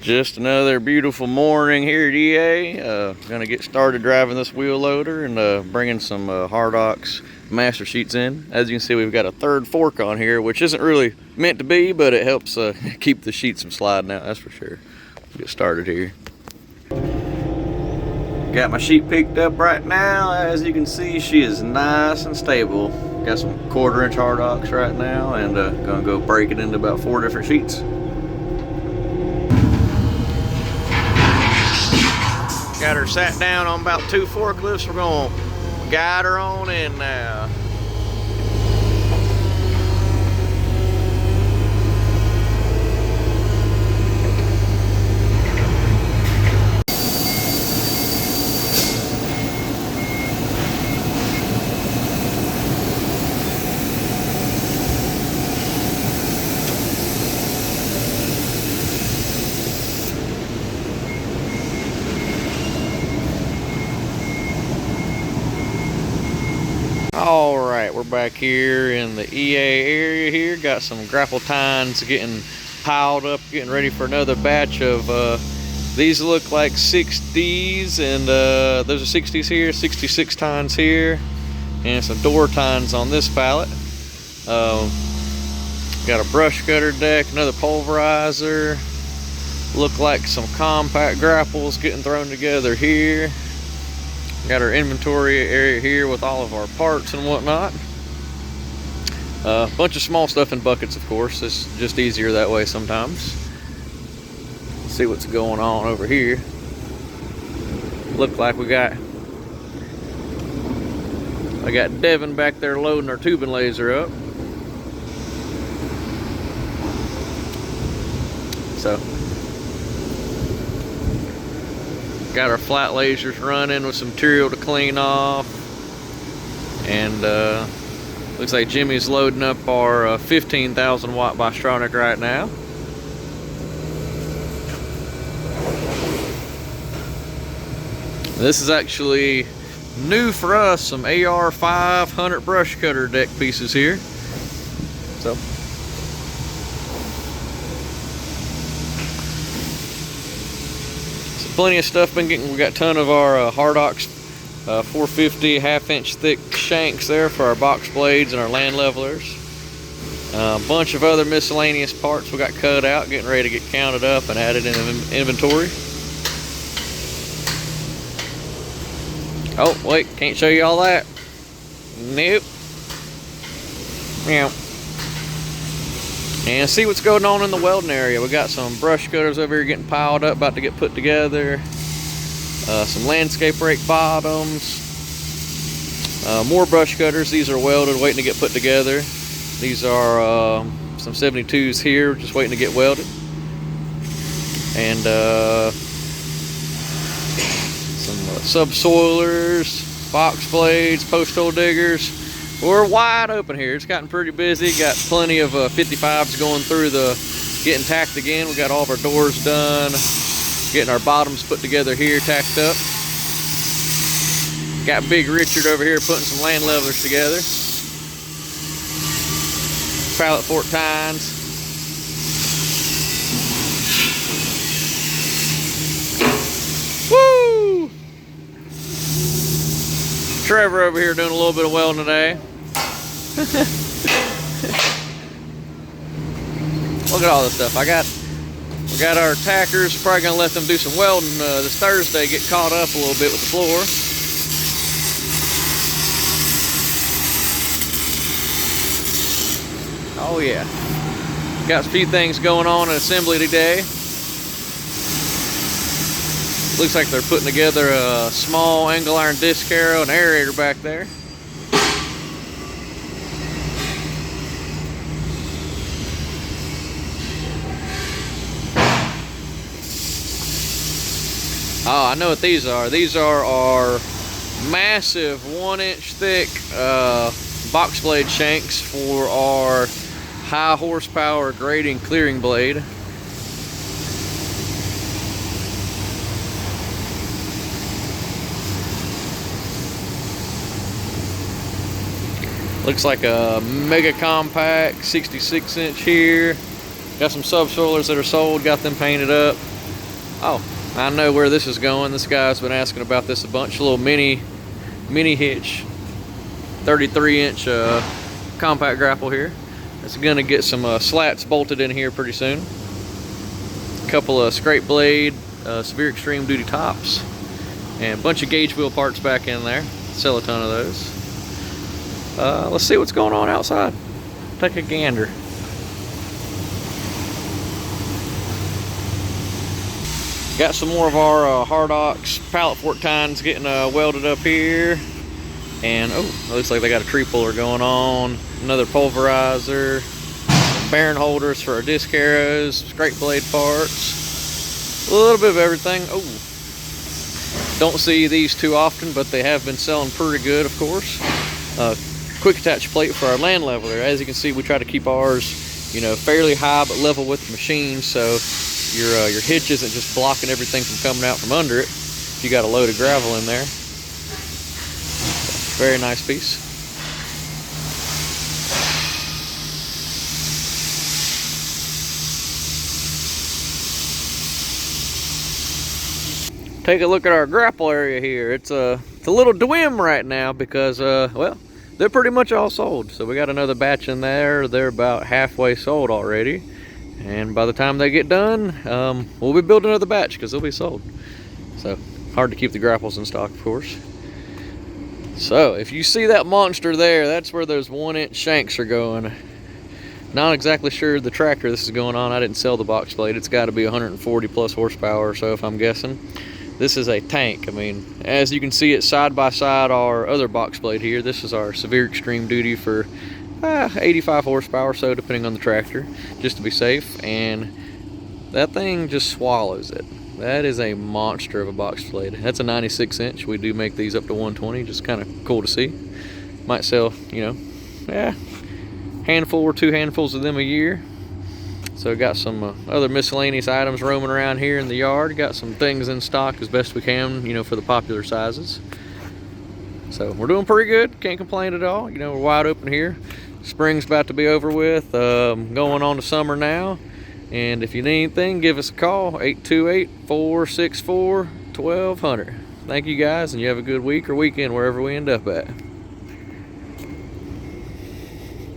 Just another beautiful morning here at EA. Gonna get started driving this wheel loader and bringing some Hardox master sheets in. As you can see, we've got a third fork on here, which isn't really meant to be, but it helps keep the sheets from sliding out, that's for sure. Get started here. Got my sheet picked up right now. As you can see, she is nice and stable. Got some 1/4" Hardox right now, and gonna go break it into about 4 different sheets. Got her sat down on about 2 forklifts. We're gonna guide her on in now. All right, we're back here in the EA area here. Got some grapple tines getting piled up, getting ready for another batch of, these look like 60s, and those are 60s here, 66 tines here, and some door tines on this pallet. Got a brush cutter deck, another pulverizer, look like some compact grapples getting thrown together here. Got our inventory area here with all of our parts and whatnot. A bunch of small stuff in buckets, of course. It's just easier that way sometimes. Let's see what's going on over here. Look like I got Devin back there loading our tubing laser up. So got our flat lasers running with some material to clean off, and looks like Jimmy's loading up our 15,000 watt Bystronic right now. This is actually new for us, some AR 500 brush cutter deck pieces here. So plenty of stuff been getting. We got a ton of our Hardox 450 1/2" thick shanks there for our box blades and our land levelers. A bunch of other miscellaneous parts we got cut out, getting ready to get counted up and added in inventory. Oh wait, can't show you all that. Nope. Yeah. And see what's going on in the welding area. We got some brush cutters over here getting piled up, about to get put together. Some landscape rake bottoms. More brush cutters. These are welded, waiting to get put together. These are some 72s here, just waiting to get welded. And some subsoilers, box blades, post hole diggers. We're wide open here. It's gotten pretty busy. Got plenty of 55s going through getting tacked again. We got all of our doors done. Getting our bottoms put together here, tacked up. Got Big Richard over here putting some land levelers together. Pallet fork tines. Woo! Trevor over here doing a little bit of welding today. Look at all this stuff. We got our tackers. Probably gonna let them do some welding this Thursday. Get caught up a little bit with the floor. Oh yeah. Got a few things going on in assembly today. Looks like they're putting together a small angle iron disc harrow and aerator back there. Oh, I know what these are. These are our massive 1" thick box blade shanks for our high horsepower grading clearing blade. Looks like a mega compact 66" here. Got some subsoilers that are sold, got them painted up. Oh, I know where this is going. This guy's been asking about this a bunch. A little mini hitch, 33-inch compact grapple here. It's gonna get some slats bolted in here pretty soon. A couple of scrape blade, severe extreme duty tops, and a bunch of gauge wheel parts back in there. Sell a ton of those. Let's see what's going on outside. Take a gander. Got some more of our hard ox pallet fork tines getting welded up here. And oh, it looks like they got a tree puller going on. Another pulverizer. Bearing holders for our disc arrows. Scrape blade parts. A little bit of everything. Oh, don't see these too often, but they have been selling pretty good, of course. Quick attach plate for our land leveler. As you can see, we try to keep ours, you know, fairly high but level with the machine, so your hitch isn't just blocking everything from coming out from under it if you got a load of gravel in there. Very nice piece. Take a look at our grapple area here. It's a little dim right now because well, they're pretty much all sold. So we got another batch in there. They're about halfway sold already. And by the time they get done, we'll be building another batch because they'll be sold. So hard to keep the grapples in stock, of course. So if you see that monster there, that's where those 1-inch shanks are going. Not exactly sure the tractor this is going on. I didn't sell the box blade. It's got to be 140 plus horsepower or so, if I'm guessing. This is a tank. I mean, as you can see it side by side our other box blade here. This is our severe extreme duty for 85 horsepower or so, depending on the tractor, just to be safe. And that thing just swallows it. That is a monster of a box blade. That's a 96-inch. We do make these up to 120. Just kind of cool to see. Might sell, you know, handful or 2 handfuls of them a year. So got some other miscellaneous items roaming around here in the yard. Got some things in stock as best we can, you know, for the popular sizes. So we're doing pretty good. Can't complain at all. You know, we're wide open here. Spring's about to be over with. Going on to summer now. And if you need anything, give us a call, 828-464-1200. Thank you guys, and you have a good week or weekend wherever we end up at.